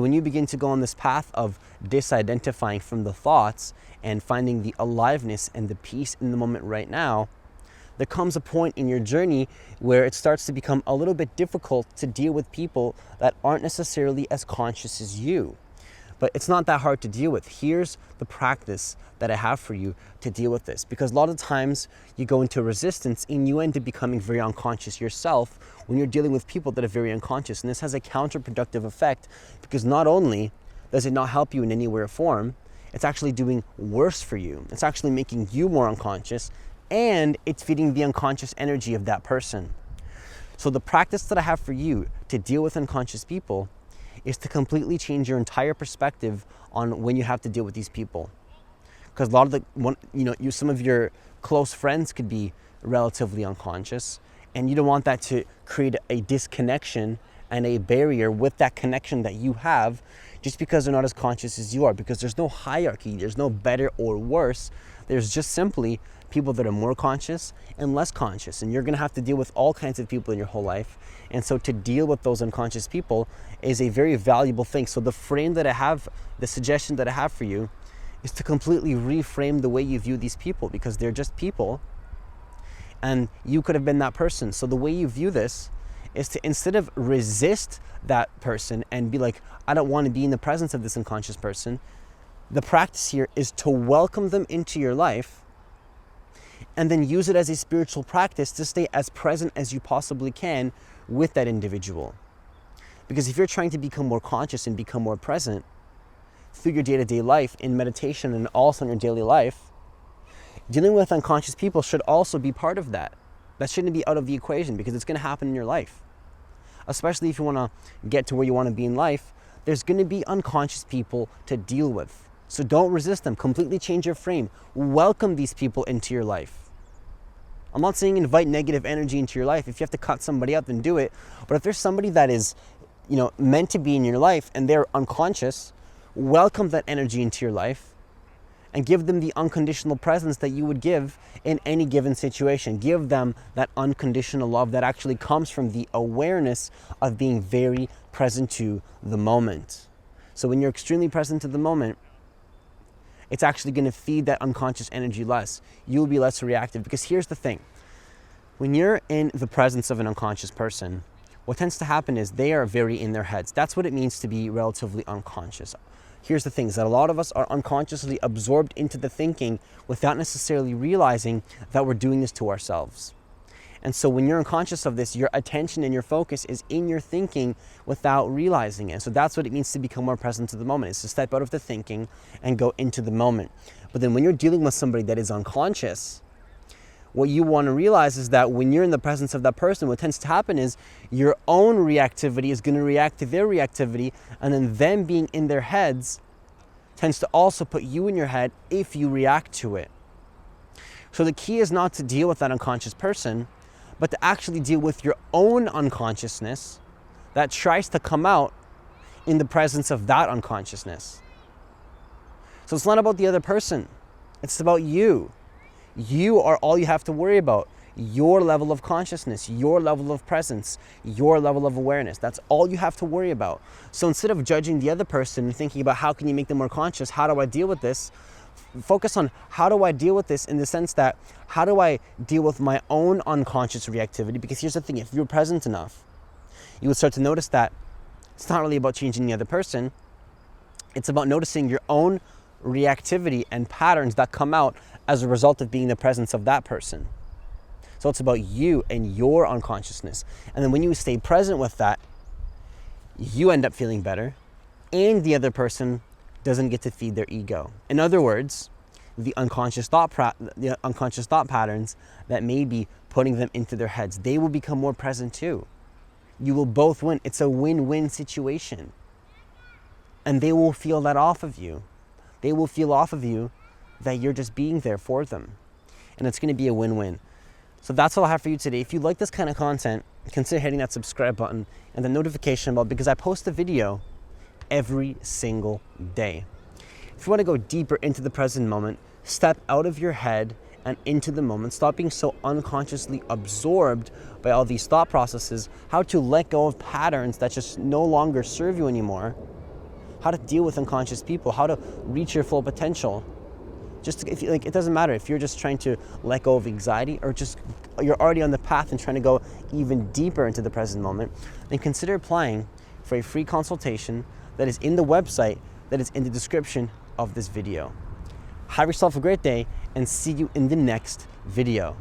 when you begin to go on this path of disidentifying from the thoughts and finding the aliveness and the peace in the moment right now, there comes a point in your journey where it starts to become a little bit difficult to deal with people that aren't necessarily as conscious as you. But it's not that hard to deal with. Here's the practice that I have for you to deal with this. Because a lot of times you go into resistance and you end up becoming very unconscious yourself when you're dealing with people that are very unconscious. And this has a counterproductive effect, because not only does it not help you in any way or form, it's actually doing worse for you. It's actually making you more unconscious, and it's feeding the unconscious energy of that person. So the practice that I have for you to deal with unconscious people is to completely change your entire perspective on when you have to deal with these people. Because a lot of some of your close friends could be relatively unconscious, and you don't want that to create a disconnection and a barrier with that connection that you have, just because they're not as conscious as you are. Because there's no hierarchy, there's no better or worse. There's just simply people that are more conscious and less conscious, and you're going to have to deal with all kinds of people in your whole life. And so to deal with those unconscious people is a very valuable thing. So the frame that I have, the suggestion that I have for you, is to completely reframe the way you view these people, because they're just people and you could have been that person. So the way you view this is to, instead of resist that person and be like, I don't want to be in the presence of this unconscious person, the practice here is to welcome them into your life and then use it as a spiritual practice to stay as present as you possibly can with that individual. Because if you're trying to become more conscious and become more present through your day-to-day life, in meditation and also in your daily life, dealing with unconscious people should also be part of that. That shouldn't be out of the equation, because it's going to happen in your life. Especially if you want to get to where you want to be in life, there's going to be unconscious people to deal with. So don't resist them. Completely change your frame. Welcome these people into your life. I'm not saying invite negative energy into your life. If you have to cut somebody out, then do it. But if there's somebody that is, meant to be in your life and they're unconscious, welcome that energy into your life and give them the unconditional presence that you would give in any given situation. Give them that unconditional love that actually comes from the awareness of being very present to the moment. So when you're extremely present to the moment, it's actually going to feed that unconscious energy less. You'll be less reactive, because here's the thing. When you're in the presence of an unconscious person, what tends to happen is they are very in their heads. That's what it means to be relatively unconscious. Here's the thing, is that a lot of us are unconsciously absorbed into the thinking without necessarily realizing that we're doing this to ourselves. And so when you're unconscious of this, your attention and your focus is in your thinking without realizing it. So that's what it means to become more present to the moment. It's to step out of the thinking and go into the moment. But then when you're dealing with somebody that is unconscious, what you want to realize is that when you're in the presence of that person, what tends to happen is your own reactivity is going to react to their reactivity, and then them being in their heads tends to also put you in your head if you react to it. So the key is not to deal with that unconscious person, but to actually deal with your own unconsciousness that tries to come out in the presence of that unconsciousness. So it's not about the other person, it's about you. You are all you have to worry about. Your level of consciousness, your level of presence, your level of awareness. That's all you have to worry about. So instead of judging the other person and thinking about how can you make them more conscious, how do I deal with this? Focus on how do I deal with this, in the sense that how do I deal with my own unconscious reactivity? Because here's the thing, if you're present enough, you would start to notice that it's not really about changing the other person. It's about noticing your own reactivity and patterns that come out as a result of being in the presence of that person. So it's about you and your unconsciousness. And then when you stay present with that, you end up feeling better, and the other person doesn't get to feed their ego. In other words, the unconscious thought patterns that may be putting them into their heads, they will become more present too. You will both win. It's a win-win situation. And they will feel that off of you. They will feel off of you that you're just being there for them. And it's going to be a win-win. So that's all I have for you today. If you like this kind of content, consider hitting that subscribe button and the notification bell, because I post a video every single day. If you want to go deeper into the present moment, step out of your head and into the moment. Stop being so unconsciously absorbed by all these thought processes. How to let go of patterns that just no longer serve you anymore. how to deal with unconscious people, how to reach your full potential. If you, it doesn't matter if you're just trying to let go of anxiety or just you're already on the path and trying to go even deeper into the present moment, then consider applying for a free consultation that is in the website that is in the description of this video. Have yourself a great day and see you in the next video.